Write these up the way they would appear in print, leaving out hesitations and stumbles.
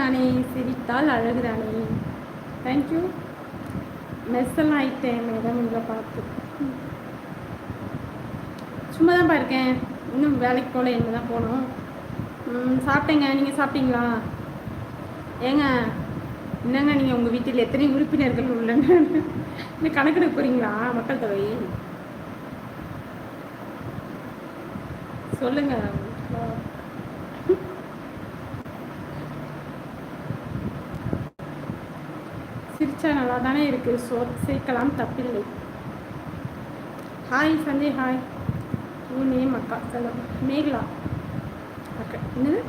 தானே, சிரித்தால் அழகு தானே. தேங்க்யூ. மெஸ்ஸெல்லாம் ஆயிட்டேன் மேடம் உங்களை பார்த்து. சும்மா தான் இருக்கேன், இன்னும் வேலைக்கு போகல, என்ன தான் போகணும். சாப்பிட்டேங்க, நீங்கள் சாப்பிட்டீங்களா? ஏங்க என்னங்க நீங்கள் உங்கள் வீட்டில் எத்தனை உறுப்பினர்கள் உள்ளன இந்த கணக்கெடுக்க போகிறீங்களா? மக்கள் தொகை சொல்லுங்க. சிரிச்சா நல்லா தானே இருக்கு, சேர்க்கலாம், தப்பில்லை. Hi Sanjay, hi. உன் நேம் அக்கா சொல்லுங்க. மேகலா அக்கா. என்னது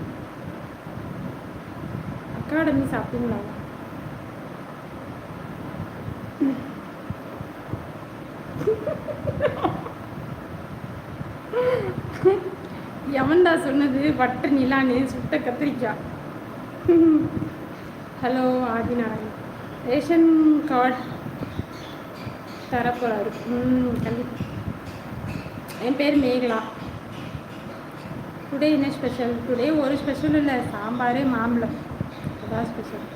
அகாடமி சாப்பிட்டீங்களா? எவன்டா சொன்னது வட்ட நிலான்னு சுட்ட கத்திரிக்காய்? ஹலோ ஆதிநாராயண். ரேஷன் கார்டு தரப்போறாரு. கண்டிப்பாக. என் பேர் மேகலா. டுடே என்ன ஸ்பெஷல்? டுடே ஒரு ஸ்பெஷல் இல்லை, சாம்பார் மாம்பழம், அதான் ஸ்பெஷல்.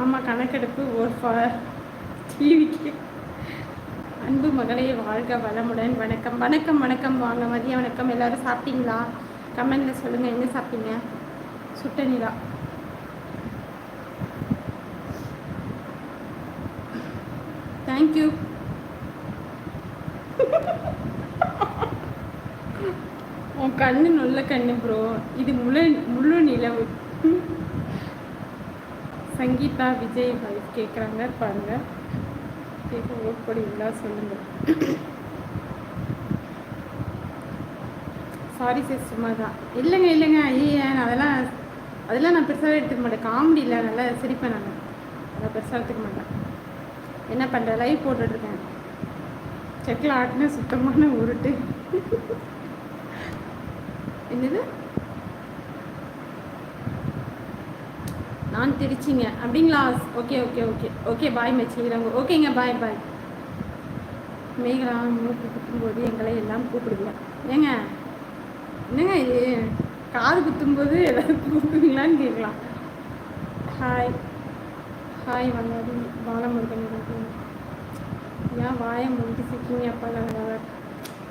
ஆமாம், கணக்கெடுப்பு ஒரு டிவிக்கு. அன்பு மகளே, வாழ்க வளமுடன். வணக்கம் வணக்கம் வணக்கம். வாங்க, மதிய வணக்கம். எல்லோரும் சாப்பிட்டீங்களா? கமெண்டில் சொல்லுங்கள், என்ன சாப்பிட்டீங்க? சுட்ட நிலா. தேங்க்யூ. உன் கண்ணு நல்ல கண்ணு ப்ரோ. இது முழு நிலவு. சங்கீதா விஜய் வைஃப் கேட்குறாங்க பாருங்க. கேட்க ஓட் போடுவீங்களா சொல்லுங்கள். சாரி சார், சும்மா தான். இல்லைங்க ஐயா, அதெல்லாம் நான் பெருசாகவே எடுத்துக்க மாட்டேன். காமெடி இல்லை, நல்லா சிரிப்பேன். நான் அதை பெருசாக எடுத்துக்க மாட்டேன். என்ன பண்ணுறேன், லைவ் போட்டுட்ருக்கேன். செக்கில் ஆட்டினா சுத்தமான உருட்டு. என்னது? நான் திருச்சிங்க. அப்படிங்களா? Okay okay okay okay. Bye மச்சிக்கிறாங்க. ஓகேங்க, பாய் பாய். மேகலா மூக்கு குத்தும்போது எங்களை எல்லாம் கூப்பிடுங்க. ஏங்க என்னங்க இது, காது குத்தும்போது எதாவது கூப்பிடுவீங்களான்னு கேட்கலாம். ஹாய் ஹாய் வந்தாடி பாலமுருகன். ஏன் வாயை முடிட்டு சிக்கிங்க அப்பா?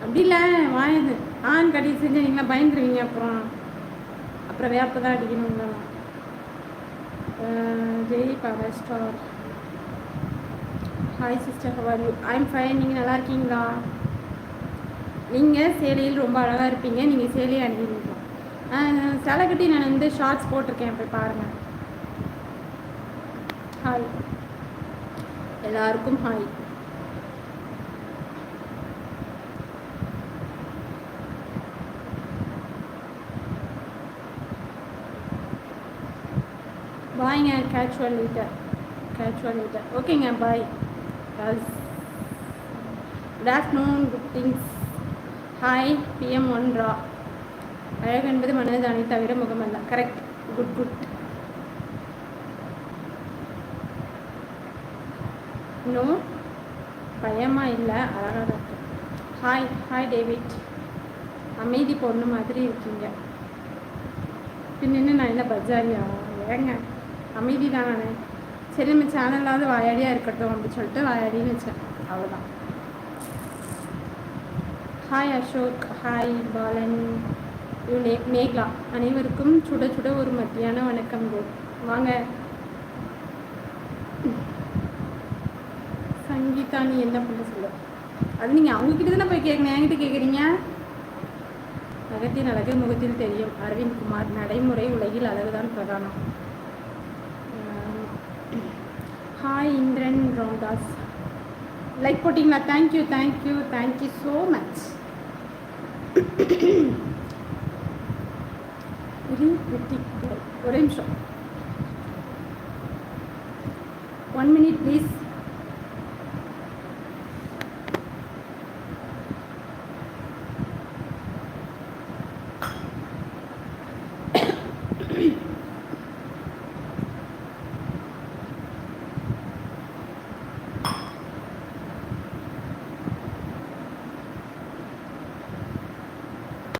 அப்படி இல்லை, வாய ஆண் கட்டி செஞ்சு நீங்களாம் பயந்துருவீங்க. அப்புறம் வேப்ப தான் அடிக்கணுங்களா? ஜெய் power star. Hi sister, how are you? I am fine. நீங்கள் நல்லா இருக்கீங்களா? நீங்கள் சேலையில் ரொம்ப அழகாக இருப்பீங்க. நீங்கள் சேலையை அணிவீங்களா? சேலை கட்டி நான் வந்து ஷார்ட்ஸ் போட்டிருக்கேன், போய் பாருங்கள். ஹாய் எல்லாருக்கும் ஹாய். பாய்ங்க. Casual litre. ஓகேங்க, bye. Good afternoon, good things. Hi PM 1 ரா. அழகு என்பது மனதானே தவிர முகமல்ல. கரெக்ட். குட். நோ பயமா இல்லை, அழகாக தான் இருக்கு. Hi David. அமைதி பொண்ணு மாதிரி இருக்கீங்க. பின்னு நான் என்ன பஜாரியா? ஏங்க அமைதி தான் நான். சரி, நம்ம சேனல்லாவது வாயாடியாக இருக்கட்டும் அப்படின்னு சொல்லிட்டு வாயாடின்னு வச்சேன், அவ்வளோதான். ஹாய் அசோக். ஹாய் பாலன். மேகலா. அனைவருக்கும் சுட சுட ஒரு மத்தியான வணக்கம். வாங்க. சங்கீதா, நீ என்ன பண்ண சொல்ல? அது நீங்கள் அவங்கக்கிட்ட தானே போய் கேட்கணும், என்கிட்ட கேட்குறீங்க. அகத்தின் அழகு முகத்தில் தெரியும். அரவிந்த் குமார். நடைமுறை உலகில் அழகுதான் பிரதானம். ஹாய் இந்திரன் ராம்தாஸ். லைக் போட்டிங்களா? Thank you so much. ஒரே நிமிஷம், 1 minute ப்ளீஸ்.